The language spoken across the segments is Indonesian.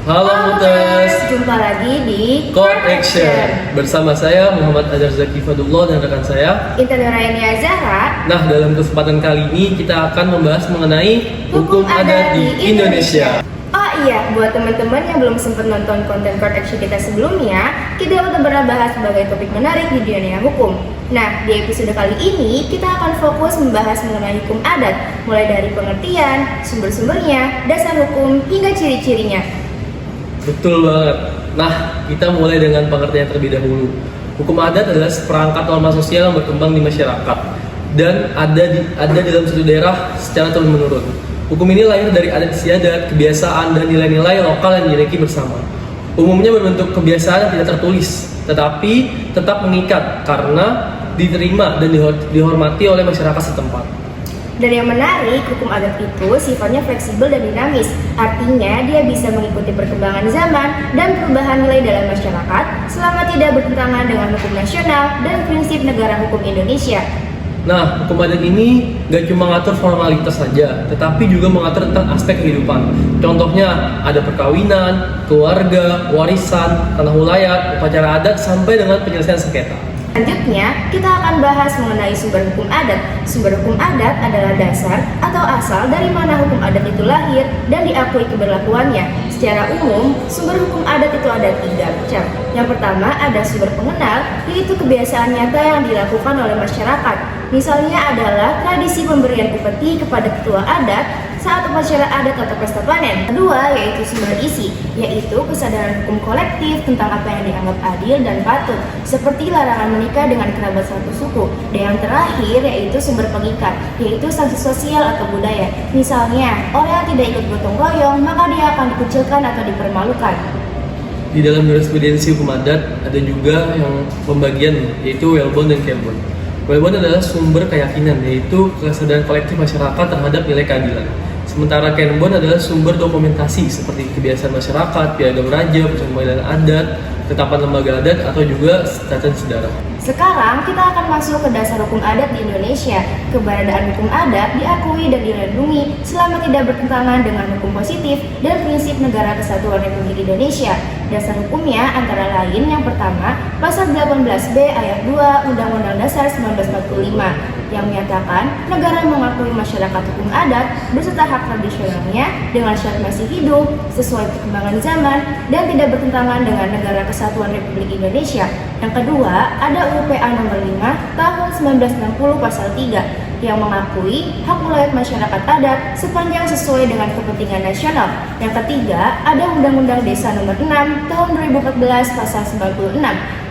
Halo Mutes, jumpa lagi di Court Action. Bersama saya Muhammad Azhar Zaki Fadullah dan rekan saya Intan Nurainia Zahra. Nah, dalam kesempatan kali ini kita akan membahas mengenai hukum adat di Indonesia. Oh iya, buat teman-teman yang belum sempat nonton konten Court Action kita sebelumnya, kita udah pernah bahas sebagai topik menarik di dunia hukum. Nah, di episode kali ini kita akan fokus membahas mengenai hukum adat, mulai dari pengertian, sumber-sumbernya, dasar hukum, hingga ciri-cirinya. Betul banget. Nah, kita mulai dengan pengertian terlebih dahulu. Hukum adat adalah seperangkat norma sosial yang berkembang di masyarakat dan ada dalam suatu daerah secara turun-menurun. Hukum ini lahir dari adat istiadat, kebiasaan, dan nilai-nilai lokal yang dimiliki bersama. Umumnya berbentuk kebiasaan yang tidak tertulis, tetapi tetap mengikat karena diterima dan dihormati oleh masyarakat setempat. Dan yang menarik, hukum adat itu sifatnya fleksibel dan dinamis. Artinya, dia bisa mengikuti perkembangan zaman dan perubahan nilai dalam masyarakat selama tidak bertentangan dengan hukum nasional dan prinsip negara hukum Indonesia. Nah, hukum adat ini gak cuma mengatur formalitas saja, tetapi juga mengatur tentang aspek kehidupan. Contohnya, ada perkawinan, keluarga, warisan, tanah wilayah, upacara adat, sampai dengan penyelesaian sengketa. Selanjutnya, kita akan bahas mengenai sumber hukum adat. Sumber hukum adat adalah dasar atau asal dari mana hukum adat itu lahir dan diakui keberlakuannya. Secara umum, sumber hukum adat itu ada 3 macam. Yang pertama ada sumber pengenal, yaitu kebiasaan nyata yang dilakukan oleh masyarakat. Misalnya adalah tradisi pemberian upeti kepada ketua adat saat upacara adat atau pesta panen. Kedua yaitu sumber isi, yaitu kesadaran hukum kolektif tentang apa yang dianggap adil dan patut, seperti larangan menikah dengan kerabat satu suku. Dan yang terakhir yaitu sumber pengikat, yaitu sanksi sosial atau budaya. Misalnya, orang yang tidak ikut gotong royong, maka dia akan dikucilkan atau dipermalukan. Di dalam jurisprudensi hukum adat ada juga yang pembagian, yaitu wellborn dan carebone. Wellborn adalah sumber keyakinan, yaitu kesadaran kolektif masyarakat terhadap nilai keadilan. Sementara carebone adalah sumber dokumentasi seperti kebiasaan masyarakat, piagam raja, persembahyaan adat, ketetapan lembaga adat, atau juga tata sejarah. Sekarang kita akan masuk ke dasar hukum adat di Indonesia. Keberadaan hukum adat diakui dan dilindungi selama tidak bertentangan dengan hukum positif dan prinsip Negara Kesatuan Republik Indonesia. Dasar hukumnya antara lain yang pertama, Pasal 18B Ayat 2 Undang-Undang Dasar 1945 yang menyatakan negara mengakui masyarakat hukum adat beserta hak tradisionalnya dengan syarat masih hidup sesuai perkembangan zaman dan tidak bertentangan dengan Negara Kesatuan Republik Indonesia. Yang kedua, ada UPA nomor 5 tahun 1960 pasal 3 yang mengakui hak wilayah masyarakat adat sepanjang sesuai dengan kepentingan nasional. Yang ketiga, ada Undang-Undang Desa nomor 6 tahun 2014 pasal 96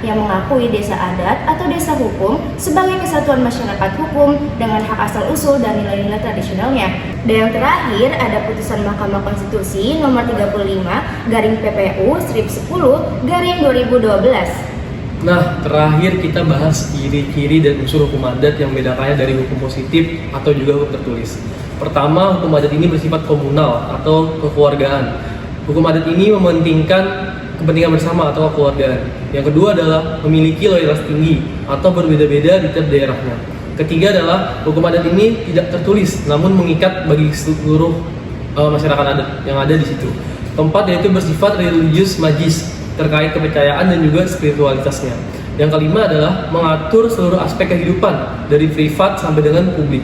yang mengakui desa adat atau desa hukum sebagai kesatuan masyarakat hukum dengan hak asal-usul dan nilai-nilai tradisionalnya. Dan yang terakhir, ada putusan Mahkamah Konstitusi nomor 35 garing PPU strip 10 garing 2012. Nah, terakhir kita bahas ciri-ciri dan unsur hukum adat yang membedakannya dari hukum positif atau juga hukum tertulis. Pertama, hukum adat ini bersifat komunal atau kekeluargaan. Hukum adat ini mementingkan kepentingan bersama atau kekeluargaan. Yang kedua adalah memiliki loyalitas tinggi atau berbeda-beda di tiap daerahnya. Ketiga adalah hukum adat ini tidak tertulis namun mengikat bagi seluruh masyarakat adat yang ada di situ. Keempat yaitu bersifat religius magis terkait kepercayaan dan juga spiritualitasnya. Yang kelima adalah mengatur seluruh aspek kehidupan dari privat sampai dengan publik.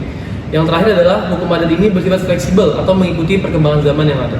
Yang terakhir adalah hukum adat ini bersifat fleksibel atau mengikuti perkembangan zaman yang ada.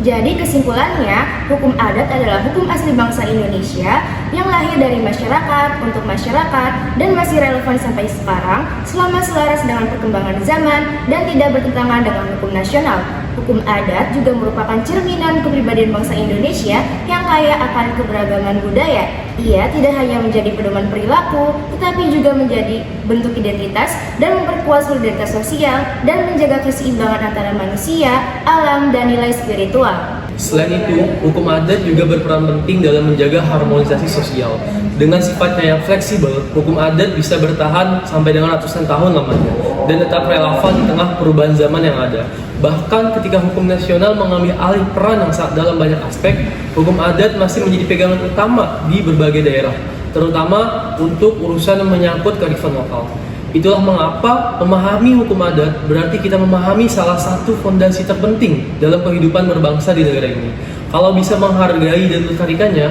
Jadi kesimpulannya, hukum adat adalah hukum asli bangsa Indonesia yang lahir dari masyarakat, untuk masyarakat, dan masih relevan sampai sekarang selama selaras dengan perkembangan zaman dan tidak bertentangan dengan hukum nasional. Hukum adat juga merupakan cerminan kepribadian bangsa Indonesia yang kaya akan keberagaman budaya. Ia tidak hanya menjadi pedoman perilaku, tetapi juga menjadi bentuk identitas dan memperkuat solidaritas sosial dan menjaga keseimbangan antara manusia, alam, dan nilai spiritual. Selain itu, hukum adat juga berperan penting dalam menjaga harmonisasi sosial. Dengan sifatnya yang fleksibel, hukum adat bisa bertahan sampai dengan ratusan tahun lamanya dan tetap relevan di tengah perubahan zaman yang ada. Bahkan ketika hukum nasional mengambil alih peran yang sangat dalam banyak aspek, hukum adat masih menjadi pegangan utama di berbagai daerah, terutama untuk urusan yang menyangkut kearifan lokal. Itulah mengapa memahami hukum adat berarti kita memahami salah satu fondasi terpenting dalam kehidupan berbangsa di negara ini. Kalau bisa menghargai dan melestarikannya,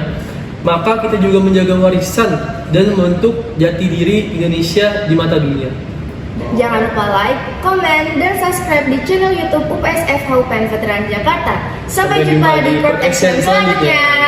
maka kita juga menjaga warisan dan membentuk jati diri Indonesia di mata dunia. Jangan lupa like, komen, dan subscribe di channel YouTube UPSF UPN Veteran Jakarta. Sampai jumpa di Court Action selanjutnya.